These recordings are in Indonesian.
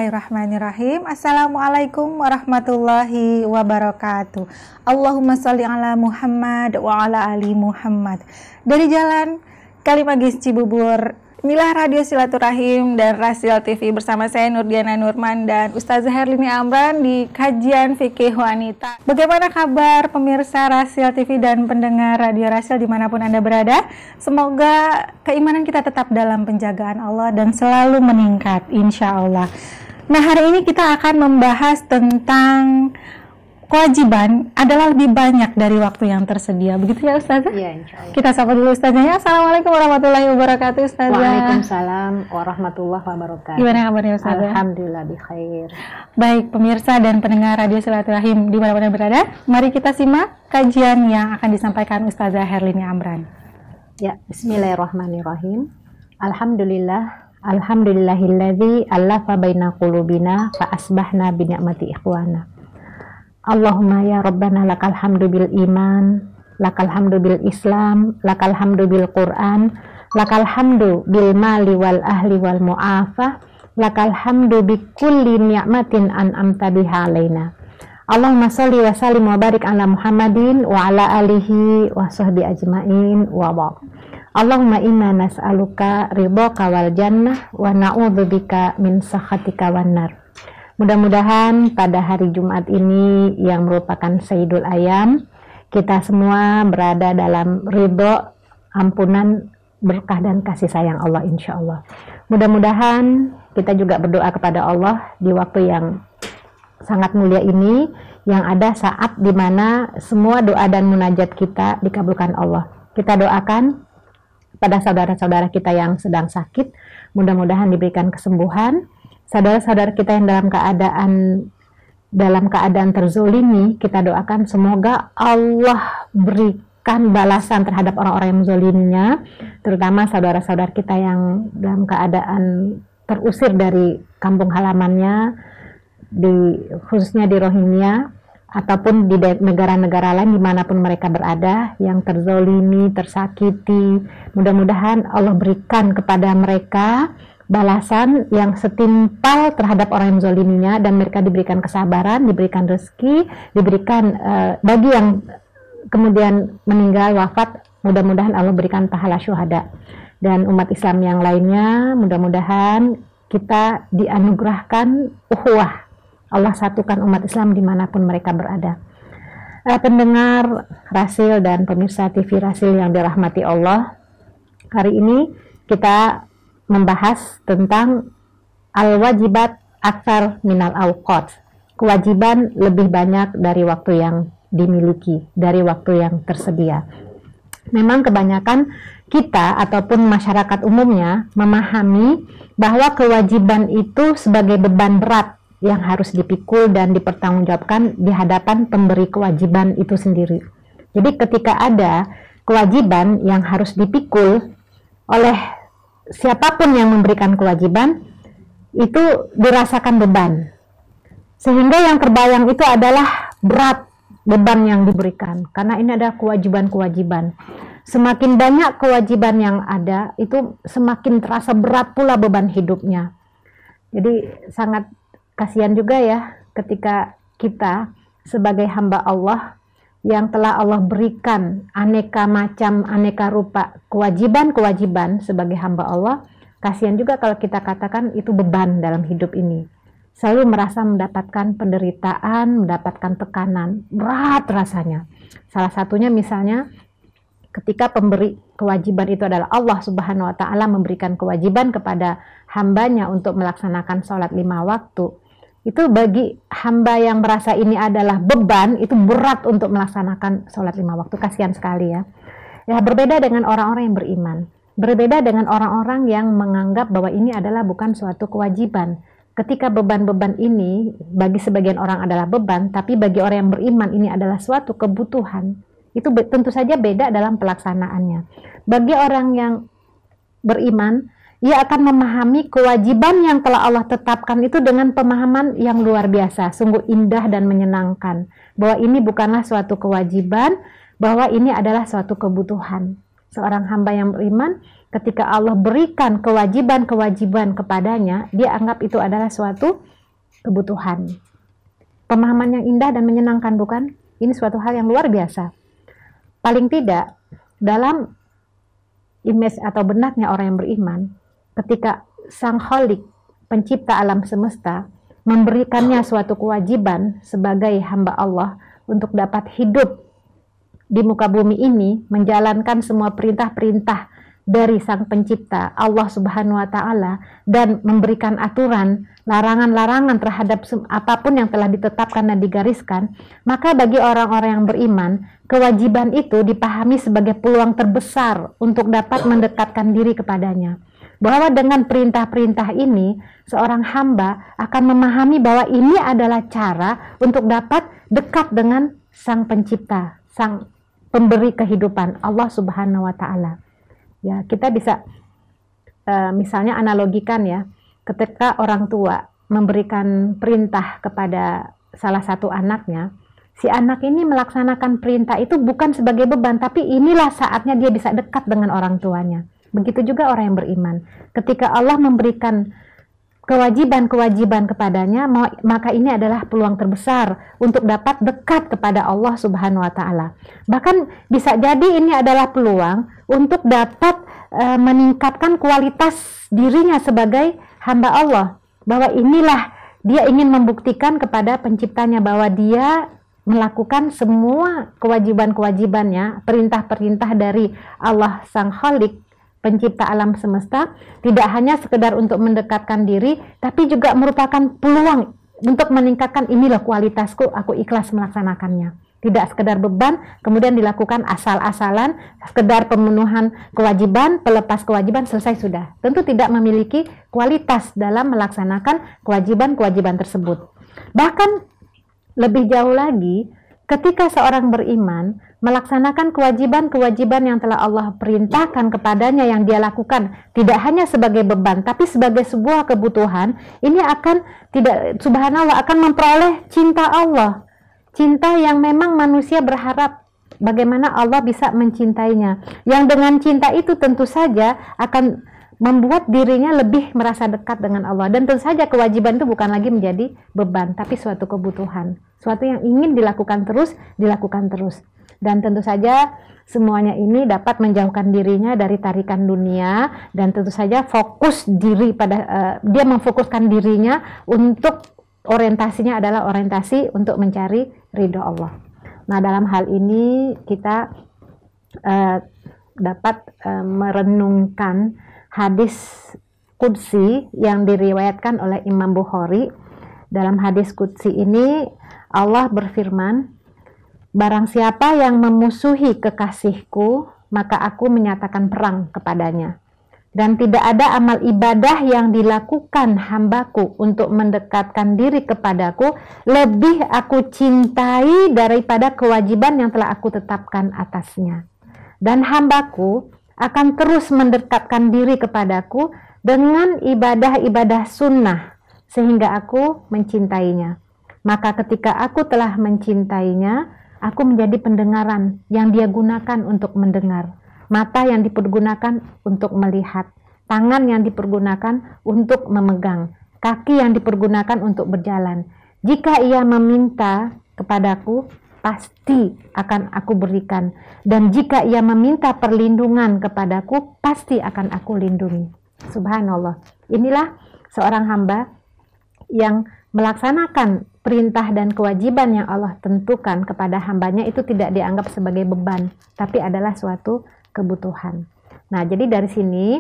Bismillahirrahmanirrahim. Assalamualaikum warahmatullahi wabarakatuh. Allahumma sholli ala Muhammad wa ala ali Muhammad. Dari Jalan Kalimagis Cibubur, inilah Radio Silaturahim dan Rasil TV bersama saya Nurdiana Nurman dan Ustazah Herlini Amran di kajian fikih wanita. Bagaimana kabar pemirsa Rasil TV dan pendengar Radio Rasil dimanapun Anda berada? Semoga keimanan kita tetap dalam penjagaan Allah dan selalu meningkat, insya Allah. Nah, hari ini kita akan membahas tentang kewajiban adalah lebih banyak dari waktu yang tersedia. Begitu ya Ustazah? Iya, insya Allah. Kita sapa dulu Ustazahnya. Assalamualaikum warahmatullahi wabarakatuh Ustazah. Waalaikumsalam warahmatullahi wabarakatuh. Gimana kabarnya Ustazah? Alhamdulillah bikhair. Baik pemirsa dan pendengar Radio Silaturahim di mana-mana berada, mari kita simak kajian yang akan disampaikan Ustazah Herlini Amran. Ya, bismillahirrahmanirrahim. Alhamdulillahilladzi allafa baina qulubina fa asbahna bi ni'mati ikhwana. Allahumma ya Rabbana lakal hamdu bil iman, lakal hamdu bil Islam, lakal hamdu bil Quran, lakal hamdu bil mali wal ahli wal mu'afah, lakal hamdu bi kulli ni'matin an'amta biha alaina. Allahumma sholli wa sallim wa barik ala Muhammadin wa ala alihi wa sahbi ajmain wa ba'd. Allahumma inna nas'aluka ridhaka wal jannah wa na'udzubika min sakhatika wan nar. Mudah-mudahan pada hari Jumat ini yang merupakan Sayyidul Ayam, kita semua berada dalam ridho, ampunan, berkah dan kasih sayang Allah insya Allah. Mudah-mudahan kita juga berdoa kepada Allah di waktu yang sangat mulia ini, yang ada saat dimana semua doa dan munajat kita dikabulkan Allah. Kita doakan pada saudara-saudara kita yang sedang sakit, mudah-mudahan diberikan kesembuhan. Saudara-saudara kita yang dalam keadaan terzolimi, kita doakan semoga Allah berikan balasan terhadap orang-orang yang menzoliminya, terutama saudara-saudara kita yang dalam keadaan terusir dari kampung halamannya, khususnya di Rohingya ataupun di negara-negara lain dimanapun mereka berada, yang terzolimi, tersakiti. Mudah-mudahan Allah berikan kepada mereka balasan yang setimpal terhadap orang yang menzoliminya, dan mereka diberikan kesabaran, diberikan rezeki, diberikan bagi yang kemudian meninggal wafat, mudah-mudahan Allah berikan pahala syuhada. Dan umat Islam yang lainnya, mudah-mudahan kita dianugerahkan ukhuwah, Allah satukan umat Islam dimanapun mereka berada. Pendengar Rasil dan pemirsa TV Rasil yang dirahmati Allah, hari ini kita membahas tentang al-wajibat aktsar minal awqat, kewajiban lebih banyak dari waktu yang dimiliki, dari waktu yang tersedia. Memang kebanyakan kita ataupun masyarakat umumnya memahami bahwa kewajiban itu sebagai beban berat yang harus dipikul dan dipertanggungjawabkan di hadapan pemberi kewajiban itu sendiri. Jadi ketika ada kewajiban yang harus dipikul oleh siapapun yang memberikan kewajiban, itu dirasakan beban, sehingga yang terbayang itu adalah berat beban yang diberikan, karena ini ada kewajiban-kewajiban. Semakin banyak kewajiban yang ada, itu semakin terasa berat pula beban hidupnya. Jadi sangat kasihan juga ya ketika kita sebagai hamba Allah yang telah Allah berikan aneka macam, aneka rupa kewajiban-kewajiban sebagai hamba Allah, kasihan juga kalau kita katakan itu beban dalam hidup ini. Selalu merasa mendapatkan penderitaan, mendapatkan tekanan, berat rasanya. Salah satunya misalnya ketika pemberi kewajiban itu adalah Allah Subhanahu wa Ta'ala, memberikan kewajiban kepada hambanya untuk melaksanakan sholat 5 waktu. Itu bagi hamba yang merasa ini adalah beban, itu berat untuk melaksanakan sholat 5 waktu. Kasihan sekali ya. Ya, berbeda dengan orang-orang yang beriman. Berbeda dengan orang-orang yang menganggap bahwa ini adalah bukan suatu kewajiban. Ketika beban-beban ini bagi sebagian orang adalah beban, tapi bagi orang yang beriman ini adalah suatu kebutuhan. Itu tentu saja beda dalam pelaksanaannya. Bagi orang yang beriman, ia akan memahami kewajiban yang telah Allah tetapkan itu dengan pemahaman yang luar biasa, sungguh indah dan menyenangkan. Bahwa ini bukanlah suatu kewajiban, bahwa ini adalah suatu kebutuhan. Seorang hamba yang beriman, ketika Allah berikan kewajiban-kewajiban kepadanya, dia anggap itu adalah suatu kebutuhan. Pemahaman yang indah dan menyenangkan, bukan? Ini suatu hal yang luar biasa. Paling tidak dalam image atau benaknya orang yang beriman, ketika Sang Khalik, pencipta alam semesta, memberikannya suatu kewajiban sebagai hamba Allah untuk dapat hidup di muka bumi ini, menjalankan semua perintah-perintah dari Sang Pencipta Allah Subhanahu wa Ta'ala, dan memberikan aturan, larangan-larangan terhadap apapun yang telah ditetapkan dan digariskan, maka bagi orang-orang yang beriman, kewajiban itu dipahami sebagai peluang terbesar untuk dapat mendekatkan diri kepadanya. Bahwa dengan perintah-perintah ini, seorang hamba akan memahami bahwa ini adalah cara untuk dapat dekat dengan Sang Pencipta, Sang Pemberi kehidupan, Allah Subhanahu wa Ta'ala. Ya, kita bisa misalnya analogikan ya, ketika orang tua memberikan perintah kepada salah satu anaknya, si anak ini melaksanakan perintah itu bukan sebagai beban, tapi inilah saatnya dia bisa dekat dengan orang tuanya. Begitu juga orang yang beriman. Ketika Allah memberikan kewajiban-kewajiban kepadanya, maka ini adalah peluang terbesar untuk dapat dekat kepada Allah Subhanahu wa Ta'ala. Bahkan bisa jadi ini adalah peluang untuk dapat meningkatkan kualitas dirinya sebagai hamba Allah, bahwa inilah dia ingin membuktikan kepada penciptanya bahwa dia melakukan semua kewajiban-kewajibannya, perintah-perintah dari Allah Sang Khalik, pencipta alam semesta, tidak hanya sekedar untuk mendekatkan diri, tapi juga merupakan peluang untuk meningkatkan, inilah kualitasku, aku ikhlas melaksanakannya. Tidak sekedar beban, kemudian dilakukan asal-asalan, sekedar pemenuhan kewajiban, pelepas kewajiban, selesai sudah. Tentu tidak memiliki kualitas dalam melaksanakan kewajiban-kewajiban tersebut. Bahkan lebih jauh lagi, ketika seorang beriman melaksanakan kewajiban-kewajiban yang telah Allah perintahkan kepadanya, yang dia lakukan tidak hanya sebagai beban tapi sebagai sebuah kebutuhan, ini akan subhanallah akan memperoleh cinta Allah, cinta yang memang manusia berharap bagaimana Allah bisa mencintainya, yang dengan cinta itu tentu saja akan membuat dirinya lebih merasa dekat dengan Allah. Dan tentu saja kewajiban itu bukan lagi menjadi beban, tapi suatu kebutuhan, suatu yang ingin dilakukan terus. Dan tentu saja semuanya ini dapat menjauhkan dirinya dari tarikan dunia, dan tentu saja fokus diri pada dia memfokuskan dirinya untuk orientasinya adalah orientasi untuk mencari ridho Allah. Nah, dalam hal ini kita dapat merenungkan hadis Qudsi yang diriwayatkan oleh Imam Bukhari. Dalam hadis Qudsi ini Allah berfirman, barang siapa yang memusuhi kekasihku, maka aku menyatakan perang kepadanya. Dan tidak ada amal ibadah yang dilakukan hambaku untuk mendekatkan diri kepadaku lebih aku cintai daripada kewajiban yang telah aku tetapkan atasnya. Dan hambaku akan terus mendekatkan diri kepadaku dengan ibadah-ibadah sunnah sehingga aku mencintainya. Maka ketika aku telah mencintainya, aku menjadi pendengaran yang dia gunakan untuk mendengar, mata yang dipergunakan untuk melihat, tangan yang dipergunakan untuk memegang, kaki yang dipergunakan untuk berjalan. Jika ia meminta kepadaku, pasti akan aku berikan. Dan jika ia meminta perlindungan kepadaku, pasti akan aku lindungi. Subhanallah. Inilah seorang hamba yang melaksanakan perintah dan kewajiban yang Allah tentukan kepada hambanya itu tidak dianggap sebagai beban, tapi adalah suatu kebutuhan. Nah, jadi dari sini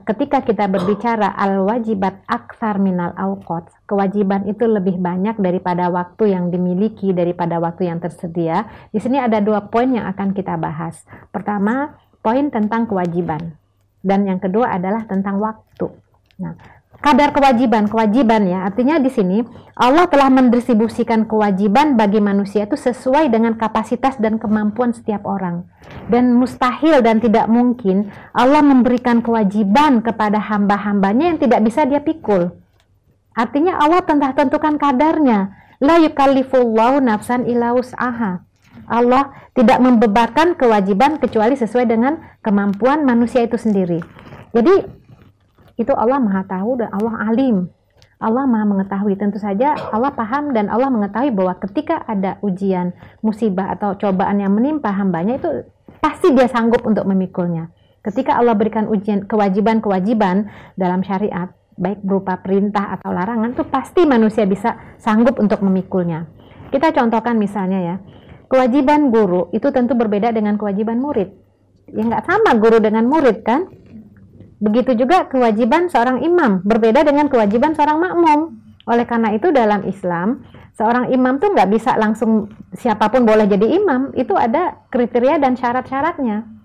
ketika kita berbicara al-wajibat aktsar minal awqat, kewajiban itu lebih banyak daripada waktu yang dimiliki, daripada waktu yang tersedia. Di sini ada 2 poin yang akan kita bahas. Pertama, poin tentang kewajiban, dan yang kedua adalah tentang waktu. Nah, kadar kewajiban ya, artinya di sini Allah telah mendistribusikan kewajiban bagi manusia itu sesuai dengan kapasitas dan kemampuan setiap orang. Dan mustahil dan tidak mungkin Allah memberikan kewajiban kepada hamba-hambanya yang tidak bisa dia pikul. Artinya Allah telah tentukan kadarnya. La yukallifullahu nafsan illa wus'aha. Allah tidak membebankan kewajiban kecuali sesuai dengan kemampuan manusia itu sendiri. Jadi itu Allah Maha Tahu dan Allah Alim. Allah Maha mengetahui. Tentu saja Allah paham dan Allah mengetahui bahwa ketika ada ujian, musibah atau cobaan yang menimpa hambanya, itu pasti dia sanggup untuk memikulnya. Ketika Allah berikan ujian, kewajiban-kewajiban dalam syariat, baik berupa perintah atau larangan, itu pasti manusia bisa sanggup untuk memikulnya. Kita contohkan misalnya ya, kewajiban guru itu tentu berbeda dengan kewajiban murid. Ya nggak sama guru dengan murid kan? Begitu juga kewajiban seorang imam berbeda dengan kewajiban seorang makmum. Oleh karena itu dalam Islam, seorang imam tuh nggak bisa langsung siapapun boleh jadi imam. Itu ada kriteria dan syarat-syaratnya.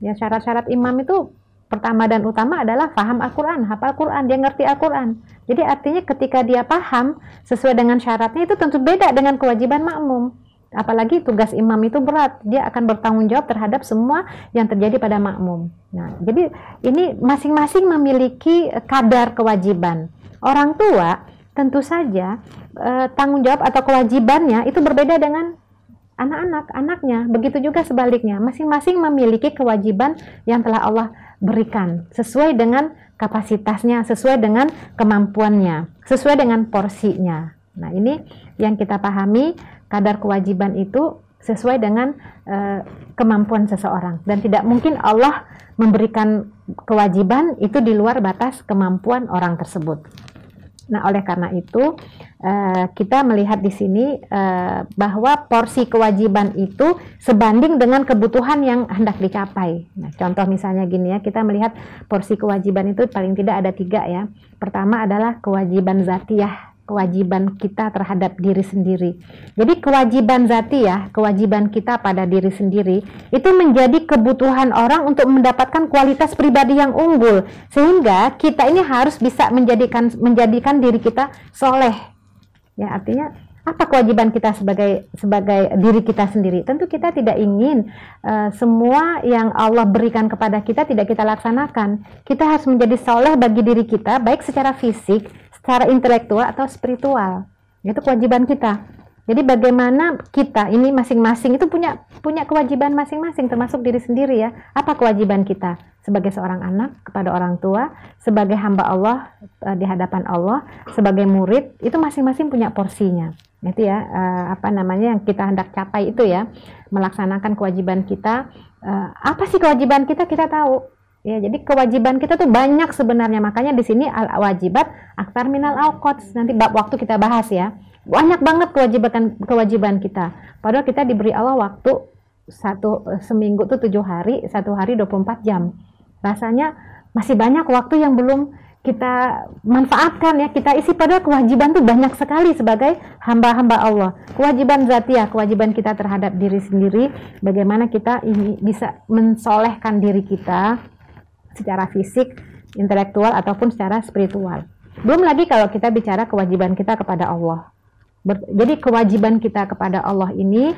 Ya, syarat-syarat imam itu pertama dan utama adalah paham Al-Quran, hafal Quran, dia ngerti Al-Quran. Jadi artinya ketika dia paham sesuai dengan syaratnya, itu tentu beda dengan kewajiban makmum. Apalagi tugas imam itu berat, dia akan bertanggung jawab terhadap semua yang terjadi pada makmum. Nah, jadi ini masing-masing memiliki kadar kewajiban. Orang tua tentu saja tanggung jawab atau kewajibannya itu berbeda dengan anaknya. Begitu juga sebaliknya, masing-masing memiliki kewajiban yang telah Allah berikan sesuai dengan kapasitasnya, sesuai dengan kemampuannya, sesuai dengan porsinya. Nah, ini yang kita pahami, kadar kewajiban itu sesuai dengan kemampuan seseorang, dan tidak mungkin Allah memberikan kewajiban itu di luar batas kemampuan orang tersebut. Nah, oleh karena itu kita melihat di sini bahwa porsi kewajiban itu sebanding dengan kebutuhan yang hendak dicapai. Nah, contoh misalnya gini ya, kita melihat porsi kewajiban itu paling tidak ada 3 ya. Pertama adalah kewajiban zatiyah, kewajiban kita terhadap diri sendiri. Jadi kewajiban zatiyah, kewajiban kita pada diri sendiri, itu menjadi kebutuhan orang untuk mendapatkan kualitas pribadi yang unggul, sehingga kita ini harus bisa menjadikan diri kita soleh. Ya, artinya apa kewajiban kita sebagai diri kita sendiri? Tentu kita tidak ingin semua yang Allah berikan kepada kita tidak kita laksanakan. Kita harus menjadi soleh bagi diri kita, baik secara fisik, secara intelektual atau spiritual. Itu kewajiban kita. Jadi bagaimana kita ini masing-masing itu punya kewajiban masing-masing, termasuk diri sendiri ya. Apa kewajiban kita sebagai seorang anak kepada orang tua, sebagai hamba Allah di hadapan Allah, sebagai murid, itu masing-masing punya porsinya. Itu ya yang kita hendak capai itu ya, melaksanakan kewajiban kita. Apa sih kewajiban kita? Kita tahu. Ya, jadi kewajiban kita tuh banyak sebenarnya, makanya di sini al-wajibat aktsar minal awqat. Nanti bab waktu kita bahas ya. Banyak banget kewajiban kita. Padahal kita diberi Allah waktu seminggu tuh 7 hari, 1 hari 24 jam. Rasanya masih banyak waktu yang belum kita manfaatkan ya, kita isi. Padahal kewajiban tuh banyak sekali sebagai hamba-hamba Allah. Kewajiban zatiyah, kewajiban kita terhadap diri sendiri, bagaimana kita ini bisa mensolehkan diri kita secara fisik, intelektual, ataupun secara spiritual. Belum lagi kalau kita bicara kewajiban kita kepada Allah. Jadi kewajiban kita kepada Allah ini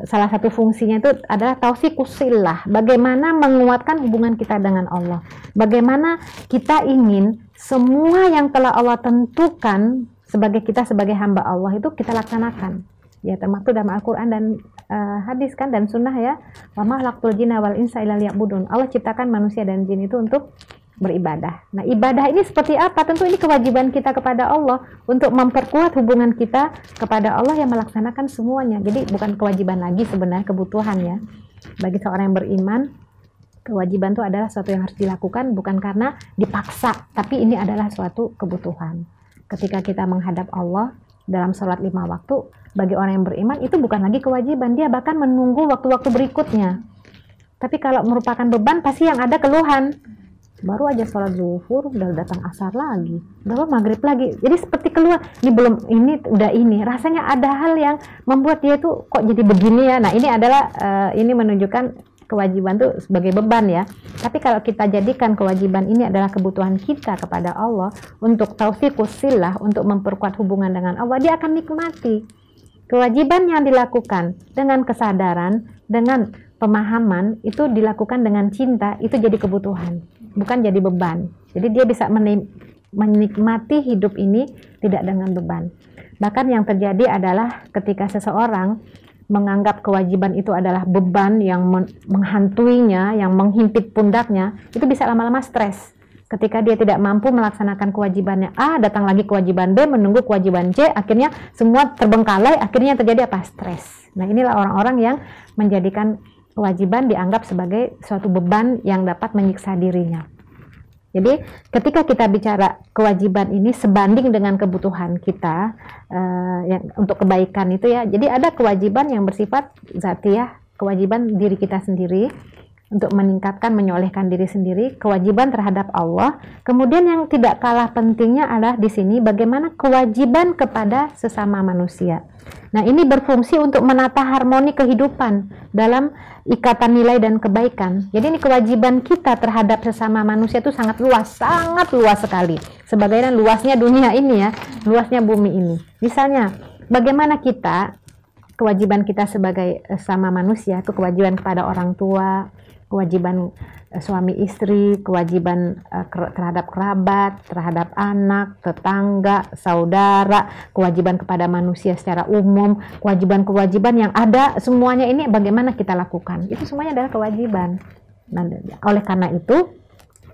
salah satu fungsinya itu adalah tausiqus silah. Bagaimana menguatkan hubungan kita dengan Allah. Bagaimana kita ingin semua yang telah Allah tentukan sebagai kita sebagai hamba Allah itu kita laksanakan. Ya, termasuk dalam Al-Quran dan hadis kan, dan sunnah ya. Wa ma khalaqtul jinna wal insa illa liya'budun. Allah ciptakan manusia dan jin itu untuk beribadah. Nah, ibadah ini seperti apa? Tentu ini kewajiban kita kepada Allah untuk memperkuat hubungan kita kepada Allah yang melaksanakan semuanya. Jadi bukan kewajiban lagi sebenarnya, kebutuhan ya. Bagi seorang yang beriman, kewajiban itu adalah sesuatu yang harus dilakukan bukan karena dipaksa, tapi ini adalah suatu kebutuhan. Ketika kita menghadap Allah dalam sholat 5 waktu, bagi orang yang beriman itu bukan lagi kewajiban, dia bahkan menunggu waktu-waktu berikutnya. Tapi kalau merupakan beban, pasti yang ada keluhan. Baru aja sholat zuhur, udah datang asar lagi, udah maghrib lagi. Jadi seperti keluar, ini rasanya ada hal yang membuat dia tuh kok jadi begini ya. Nah, ini adalah ini menunjukkan kewajiban tuh sebagai beban ya. Tapi kalau kita jadikan kewajiban ini adalah kebutuhan kita kepada Allah untuk tausiqus silah, untuk memperkuat hubungan dengan Allah, dia akan nikmati kewajiban yang dilakukan dengan kesadaran, dengan pemahaman, itu dilakukan dengan cinta, itu jadi kebutuhan, bukan jadi beban. Jadi dia bisa menikmati hidup ini tidak dengan beban. Bahkan yang terjadi adalah ketika seseorang menganggap kewajiban itu adalah beban yang menghantuinya, yang menghimpit pundaknya, itu bisa lama-lama stres. Ketika dia tidak mampu melaksanakan kewajibannya A, datang lagi kewajiban B, menunggu kewajiban C, akhirnya semua terbengkalai, akhirnya terjadi apa? Stres. Nah, inilah orang-orang yang menjadikan kewajiban dianggap sebagai suatu beban yang dapat menyiksa dirinya. Jadi ketika kita bicara kewajiban ini sebanding dengan kebutuhan kita yang untuk kebaikan itu ya. Jadi ada kewajiban yang bersifat zatiyah, kewajiban diri kita sendiri untuk meningkatkan, menyolehkan diri sendiri, kewajiban terhadap Allah. Kemudian yang tidak kalah pentingnya adalah di sini bagaimana kewajiban kepada sesama manusia. Nah, ini berfungsi untuk menata harmoni kehidupan dalam ikatan nilai dan kebaikan. Jadi ini kewajiban kita terhadap sesama manusia itu sangat luas sekali. Sebagaimana luasnya dunia ini ya, luasnya bumi ini. Misalnya, bagaimana kita, kewajiban kita sebagai sesama manusia itu kewajiban kepada orang tua, kewajiban suami istri, kewajiban terhadap kerabat, terhadap anak, tetangga, saudara, kewajiban kepada manusia secara umum, kewajiban-kewajiban yang ada semuanya ini bagaimana kita lakukan. Itu semuanya adalah kewajiban. Nah, oleh karena itu,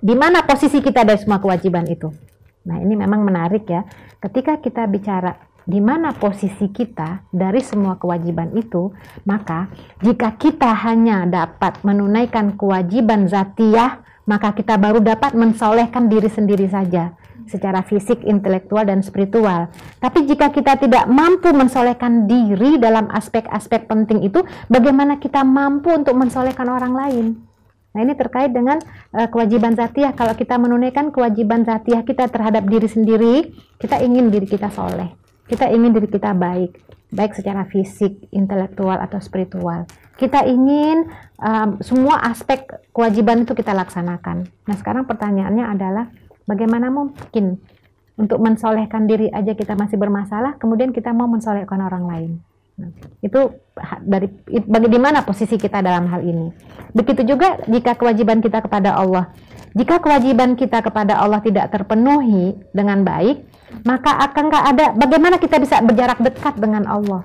di mana posisi kita dari semua kewajiban itu? Nah, ini memang menarik ya. Ketika kita bicara di mana posisi kita dari semua kewajiban itu, maka jika kita hanya dapat menunaikan kewajiban zatiyah, maka kita baru dapat mensolehkan diri sendiri saja secara fisik, intelektual, dan spiritual. Tapi jika kita tidak mampu mensolehkan diri dalam aspek-aspek penting itu, bagaimana kita mampu untuk mensolehkan orang lain? Nah, ini terkait dengan kewajiban zatiyah. Kalau kita menunaikan kewajiban zatiyah kita terhadap diri sendiri, kita ingin diri kita soleh. Kita ingin diri kita baik secara fisik, intelektual, atau spiritual. Kita ingin semua aspek kewajiban itu kita laksanakan. Nah, sekarang pertanyaannya adalah bagaimana mungkin untuk mensolehkan diri aja kita masih bermasalah, kemudian kita mau mensolehkan orang lain. Nah, itu di mana posisi kita dalam hal ini. Begitu juga jika kewajiban kita kepada Allah. Jika kewajiban kita kepada Allah tidak terpenuhi dengan baik, maka akan nggak ada bagaimana kita bisa berjarak dekat dengan Allah.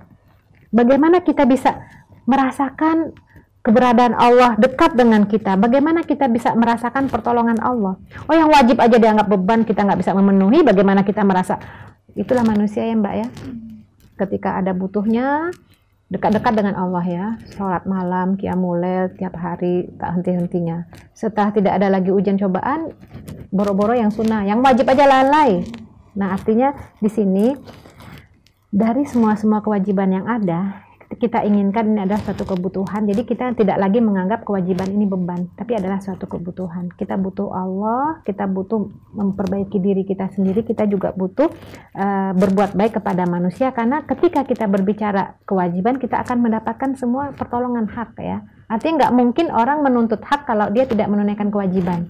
Bagaimana kita bisa merasakan keberadaan Allah dekat dengan kita. Bagaimana kita bisa merasakan pertolongan Allah. Oh, yang wajib aja dianggap beban kita nggak bisa memenuhi, bagaimana kita merasa. Itulah manusia ya Mbak ya. Ketika ada butuhnya, dekat-dekat dengan Allah ya. Sholat malam, qiyamul lail tiap hari tak henti-hentinya. Setelah tidak ada lagi ujian cobaan, boro-boro yang sunnah, yang wajib aja lalai. Nah, artinya di sini dari semua kewajiban yang ada, kita inginkan ini adalah suatu kebutuhan. Jadi kita tidak lagi menganggap kewajiban ini beban, tapi adalah suatu kebutuhan. Kita butuh Allah, kita butuh memperbaiki diri kita sendiri, kita juga butuh berbuat baik kepada manusia, karena ketika kita berbicara kewajiban, kita akan mendapatkan semua pertolongan hak ya. Artinya nggak mungkin orang menuntut hak kalau dia tidak menunaikan kewajiban.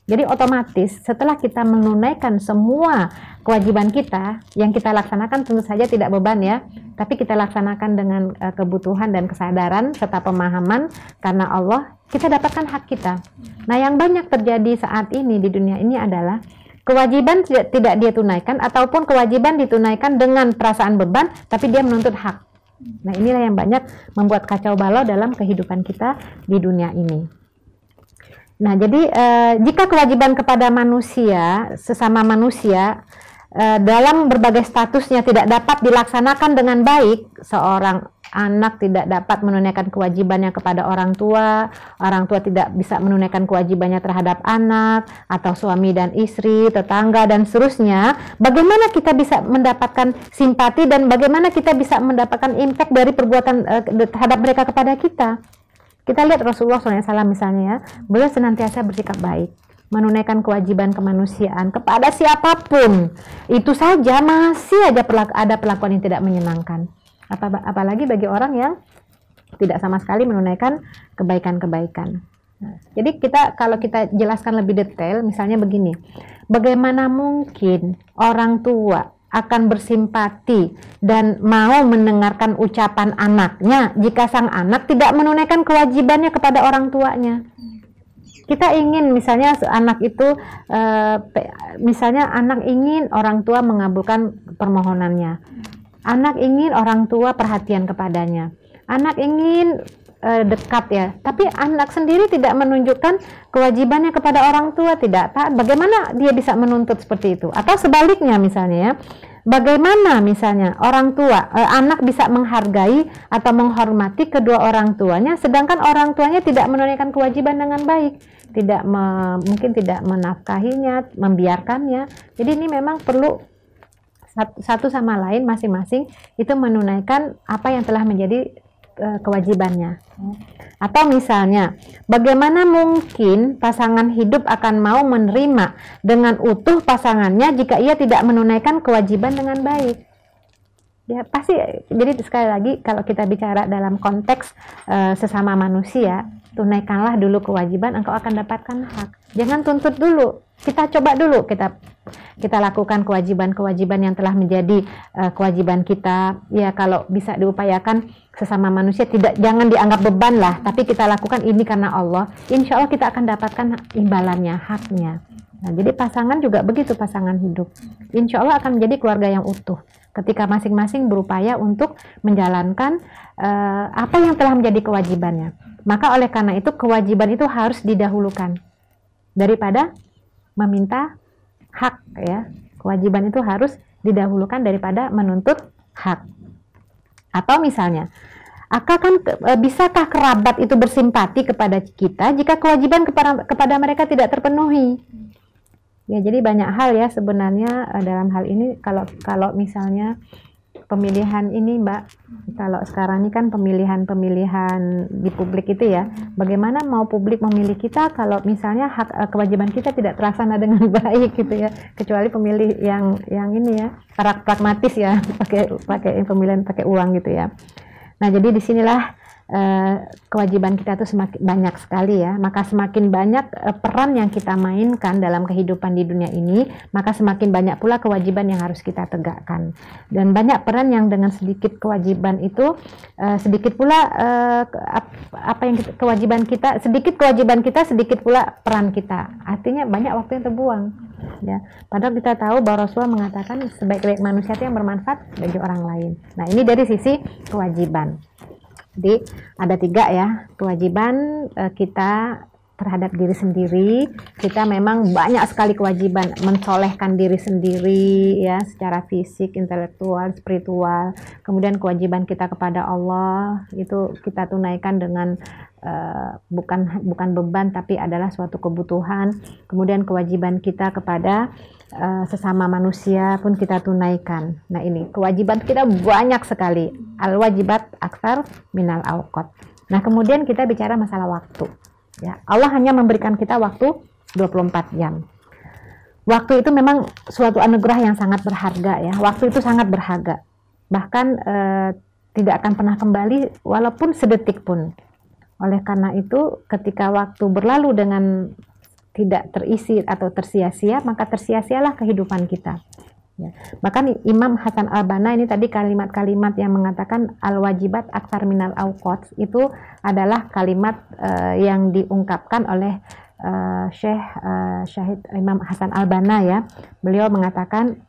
Jadi otomatis setelah kita menunaikan semua kewajiban kita, yang kita laksanakan tentu saja tidak beban ya, tapi kita laksanakan dengan kebutuhan dan kesadaran serta pemahaman karena Allah, kita dapatkan hak kita. Nah, yang banyak terjadi saat ini di dunia ini adalah kewajiban tidak dia tunaikan, ataupun kewajiban ditunaikan dengan perasaan beban, tapi dia menuntut hak. Nah, inilah yang banyak membuat kacau balau dalam kehidupan kita di dunia ini. Nah, jadi jika kewajiban kepada manusia, sesama manusia, dalam berbagai statusnya tidak dapat dilaksanakan dengan baik, seorang anak tidak dapat menunaikan kewajibannya kepada orang tua tidak bisa menunaikan kewajibannya terhadap anak, atau suami dan istri, tetangga, dan seterusnya, bagaimana kita bisa mendapatkan simpati dan bagaimana kita bisa mendapatkan impact dari perbuatan terhadap mereka kepada kita? Kita lihat Rasulullah SAW misalnya ya, beliau senantiasa bersikap baik, menunaikan kewajiban kemanusiaan kepada siapapun. Itu saja masih ada perlakuan yang tidak menyenangkan. Apalagi bagi orang yang tidak sama sekali menunaikan kebaikan-kebaikan. Nah, jadi kalau kita jelaskan lebih detail, misalnya begini, bagaimana mungkin orang tua akan bersimpati dan mau mendengarkan ucapan anaknya jika sang anak tidak menunaikan kewajibannya kepada orang tuanya. Kita ingin misalnya anak itu, misalnya anak ingin orang tua mengabulkan permohonannya, anak ingin orang tua perhatian kepadanya, anak ingin dekat ya. Tapi anak sendiri tidak menunjukkan kewajibannya kepada orang tua, tidak. Bagaimana dia bisa menuntut seperti itu? Atau sebaliknya misalnya ya, bagaimana misalnya orang tua, anak bisa menghargai atau menghormati kedua orang tuanya, sedangkan orang tuanya tidak menunaikan kewajiban dengan baik, mungkin tidak menafkahinya, membiarkannya. Jadi ini memang perlu satu sama lain masing-masing itu menunaikan apa yang telah menjadi kewajibannya. Atau misalnya, bagaimana mungkin pasangan hidup akan mau menerima dengan utuh pasangannya jika ia tidak menunaikan kewajiban dengan baik? Ya pasti. Jadi sekali lagi, kalau kita bicara dalam konteks sesama manusia, tunaikanlah dulu kewajiban, engkau akan dapatkan hak. Jangan tuntut dulu. Kita coba dulu, kita lakukan kewajiban-kewajiban yang telah menjadi kewajiban kita. Ya kalau bisa diupayakan sesama manusia, jangan dianggap beban lah, tapi kita lakukan ini karena Allah. Insya Allah kita akan dapatkan imbalannya, haknya. Nah, jadi pasangan juga begitu, pasangan hidup. Insya Allah akan menjadi keluarga yang utuh ketika masing-masing berupaya untuk menjalankan apa yang telah menjadi kewajibannya. Maka oleh karena itu kewajiban itu harus didahulukan daripada meminta hak ya. Kewajiban itu harus didahulukan daripada menuntut hak. Atau misalnya, bisakah kerabat itu bersimpati kepada kita jika kewajiban kepada mereka tidak terpenuhi? Ya, jadi banyak hal ya sebenarnya dalam hal ini. Kalau misalnya pemilihan ini Mbak, kalau sekarang ini kan pemilihan di publik itu ya, bagaimana mau publik memilih kita kalau misalnya kewajiban kita tidak terlaksana dengan baik gitu ya, kecuali pemilih yang ini ya, pragmatis ya, pakai pemilihan pakai uang gitu ya. Nah jadi disinilah kewajiban kita itu semakin banyak sekali ya, maka semakin banyak peran yang kita mainkan dalam kehidupan di dunia ini, maka semakin banyak pula kewajiban yang harus kita tegakkan. Dan banyak peran yang dengan sedikit kewajiban itu sedikit pula kewajiban kita, sedikit pula peran kita. Artinya banyak waktu yang terbuang ya. Padahal kita tahu bahwa Rasulullah mengatakan sebaik-baik manusia itu yang bermanfaat bagi orang lain. Nah ini dari sisi kewajiban. Jadi ada 3 ya, kewajiban kita terhadap diri sendiri. Kita memang banyak sekali kewajiban, mensolehkan diri sendiri ya, secara fisik, intelektual, spiritual. Kemudian kewajiban kita kepada Allah itu kita tunaikan dengan bukan beban, tapi adalah suatu kebutuhan. Kemudian kewajiban kita kepada sesama manusia pun kita tunaikan. Nah ini kewajiban kita banyak sekali. Al-wajibat aksar minal awqat. Nah kemudian kita bicara masalah waktu ya. Allah hanya memberikan kita waktu 24 jam. Waktu itu memang suatu anugerah yang sangat berharga ya. Waktu itu sangat berharga. Bahkan tidak akan pernah kembali walaupun sedetik pun. Oleh karena itu ketika waktu berlalu dengan tidak terisi atau tersia-sia, maka tersia-sialah kehidupan kita ya. Bahkan Imam Hasan Al-Banna ini tadi kalimat-kalimat yang mengatakan al-wajibat aksar minal awqat itu adalah kalimat yang diungkapkan oleh Syahid Imam Hasan Al-Banna ya. Beliau mengatakan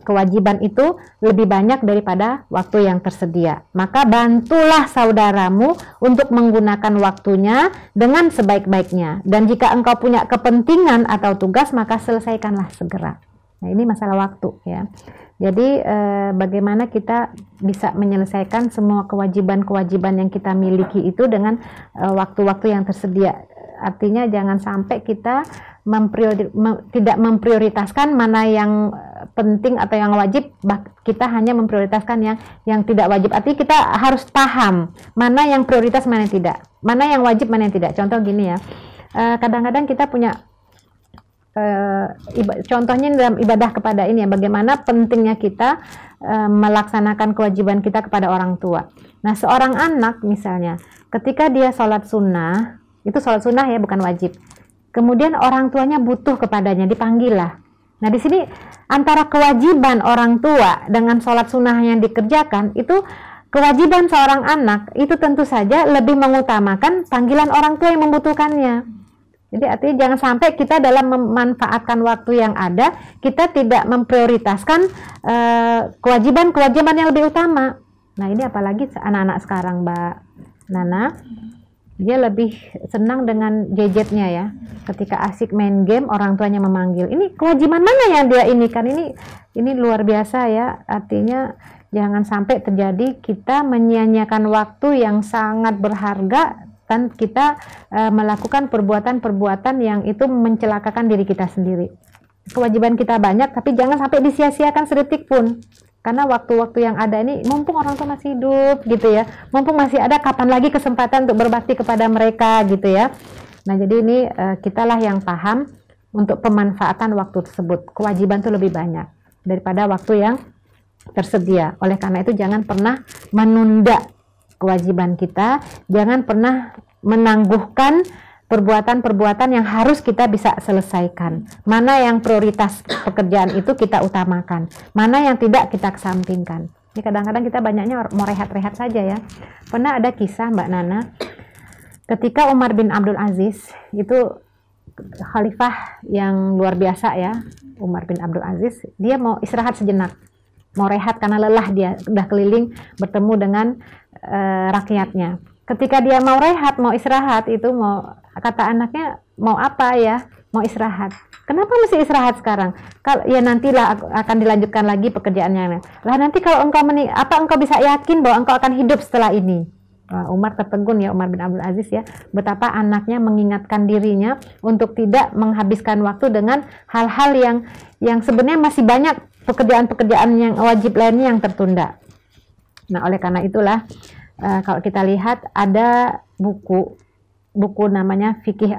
kewajiban itu lebih banyak daripada waktu yang tersedia. Maka bantulah saudaramu untuk menggunakan waktunya dengan sebaik-baiknya. Dan jika engkau punya kepentingan atau tugas, maka selesaikanlah segera. Nah ini masalah waktu ya. Jadi bagaimana kita bisa menyelesaikan semua kewajiban-kewajiban yang kita miliki itu dengan waktu-waktu yang tersedia. Artinya jangan sampai kita tidak memprioritaskan mana yang penting atau yang wajib, kita hanya memprioritaskan yang tidak wajib. Artinya kita harus paham mana yang prioritas, mana yang tidak, mana yang wajib, mana yang tidak. Contoh gini ya, kadang-kadang kita punya contohnya dalam ibadah kepada ini ya, bagaimana pentingnya kita melaksanakan kewajiban kita kepada orang tua. Nah seorang anak misalnya ketika dia sholat sunnah, itu sholat sunnah ya, bukan wajib. Kemudian orang tuanya butuh kepadanya, dipanggil lah. Nah di sini antara kewajiban orang tua dengan sholat sunnah yang dikerjakan, itu kewajiban seorang anak itu tentu saja lebih mengutamakan panggilan orang tua yang membutuhkannya. Jadi artinya jangan sampai kita dalam memanfaatkan waktu yang ada, kita tidak memprioritaskan kewajiban-kewajiban yang lebih utama. Nah ini apalagi anak-anak sekarang Mbak. Nana. Dia lebih senang dengan gadgetnya ya. Ketika asik main game, orang tuanya memanggil. Ini kewajiban mana yang dia ini kan? Ini luar biasa ya. Artinya jangan sampai terjadi kita menyia-nyiakan waktu yang sangat berharga dan kita melakukan perbuatan-perbuatan yang itu mencelakakan diri kita sendiri. Kewajiban kita banyak, tapi jangan sampai disia-siakan sedetik pun. Karena waktu-waktu yang ada ini, mumpung orang tua masih hidup gitu ya, mumpung masih ada, kapan lagi kesempatan untuk berbakti kepada mereka gitu ya. Nah jadi ini kitalah yang paham untuk pemanfaatan waktu tersebut. Kewajiban itu lebih banyak daripada waktu yang tersedia. Oleh karena itu jangan pernah menunda kewajiban kita, jangan pernah menangguhkan perbuatan-perbuatan yang harus kita bisa selesaikan. Mana yang prioritas pekerjaan itu kita utamakan, mana yang tidak kita kesampingkan. Ini kadang-kadang kita banyaknya mau rehat-rehat saja ya. Pernah ada kisah Mbak Nana, ketika Umar bin Abdul Aziz, itu khalifah yang luar biasa ya, Umar bin Abdul Aziz, dia mau istirahat sejenak, mau rehat karena lelah, dia udah keliling bertemu dengan rakyatnya. Ketika dia mau rehat, mau istirahat, itu mau, kata anaknya, mau apa ya? Mau istirahat. Kenapa mesti istirahat sekarang? Kalau ya nantilah akan dilanjutkan lagi pekerjaannya. Lah nanti kalau engkau bisa yakin bahwa engkau akan hidup setelah ini? Umar tertegun ya, Umar bin Abdul Aziz ya, betapa anaknya mengingatkan dirinya untuk tidak menghabiskan waktu dengan hal-hal yang sebenarnya masih banyak pekerjaan-pekerjaan yang wajib lainnya yang tertunda. Nah, oleh karena itulah kalau kita lihat ada buku namanya Fikih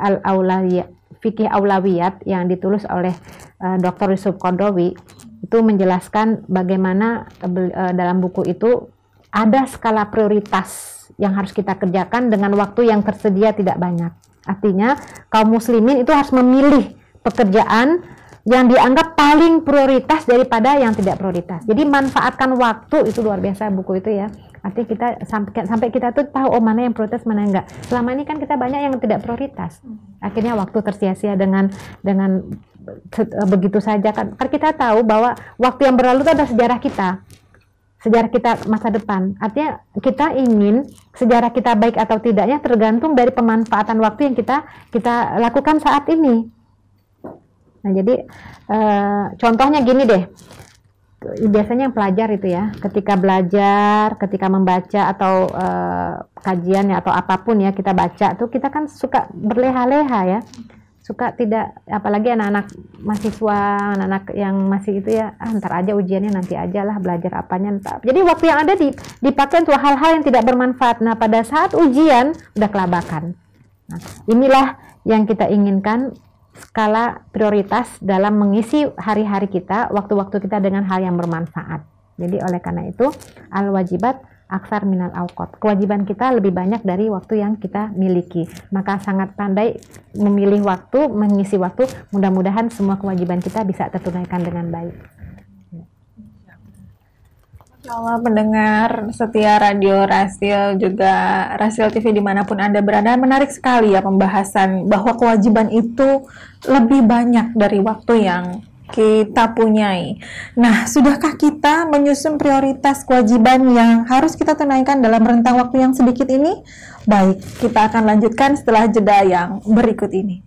Aulawiyat yang ditulis oleh Dr. Yusuf Qaradawi, itu menjelaskan bagaimana dalam buku itu ada skala prioritas yang harus kita kerjakan dengan waktu yang tersedia tidak banyak. Artinya kaum muslimin itu harus memilih pekerjaan yang dianggap paling prioritas daripada yang tidak prioritas. Jadi manfaatkan waktu, itu luar biasa buku itu ya. Artinya kita sampai kita tuh tahu mana yang prioritas, mana yang enggak. Selama ini kan kita banyak yang tidak prioritas. Akhirnya waktu tersia-sia dengan begitu saja kan. Karena kita tahu bahwa waktu yang berlalu itu adalah sejarah kita. Sejarah kita masa depan. Artinya kita ingin sejarah kita baik atau tidaknya tergantung dari pemanfaatan waktu yang kita lakukan saat ini. Nah, jadi contohnya gini deh. Biasanya yang pelajar itu ya, ketika belajar, ketika membaca atau kajian ya atau apapun ya kita baca tuh, kita kan suka berleha-leha ya. Suka tidak, apalagi anak-anak mahasiswa, anak-anak yang masih itu ya, ntar aja ujiannya, nanti aja lah belajar apanya ntar. Jadi waktu yang ada dipakai untuk hal-hal yang tidak bermanfaat. Nah, pada saat ujian udah kelabakan. Nah, inilah yang kita inginkan, skala prioritas dalam mengisi hari-hari kita, waktu-waktu kita dengan hal yang bermanfaat. Jadi oleh karena itu al-wajibat aksar minal awqat. Kewajiban kita lebih banyak dari waktu yang kita miliki. Maka sangat pandai memilih waktu, mengisi waktu. Mudah-mudahan semua kewajiban kita bisa tertunaikan dengan baik. Insyaallah pendengar setia Radio Rasil, juga Rasil TV dimanapun Anda berada, menarik sekali ya pembahasan bahwa kewajiban itu lebih banyak dari waktu yang kita punyai. Nah, sudahkah kita menyusun prioritas kewajiban yang harus kita tunaikan dalam rentang waktu yang sedikit ini? Baik, kita akan lanjutkan setelah jeda yang berikut ini.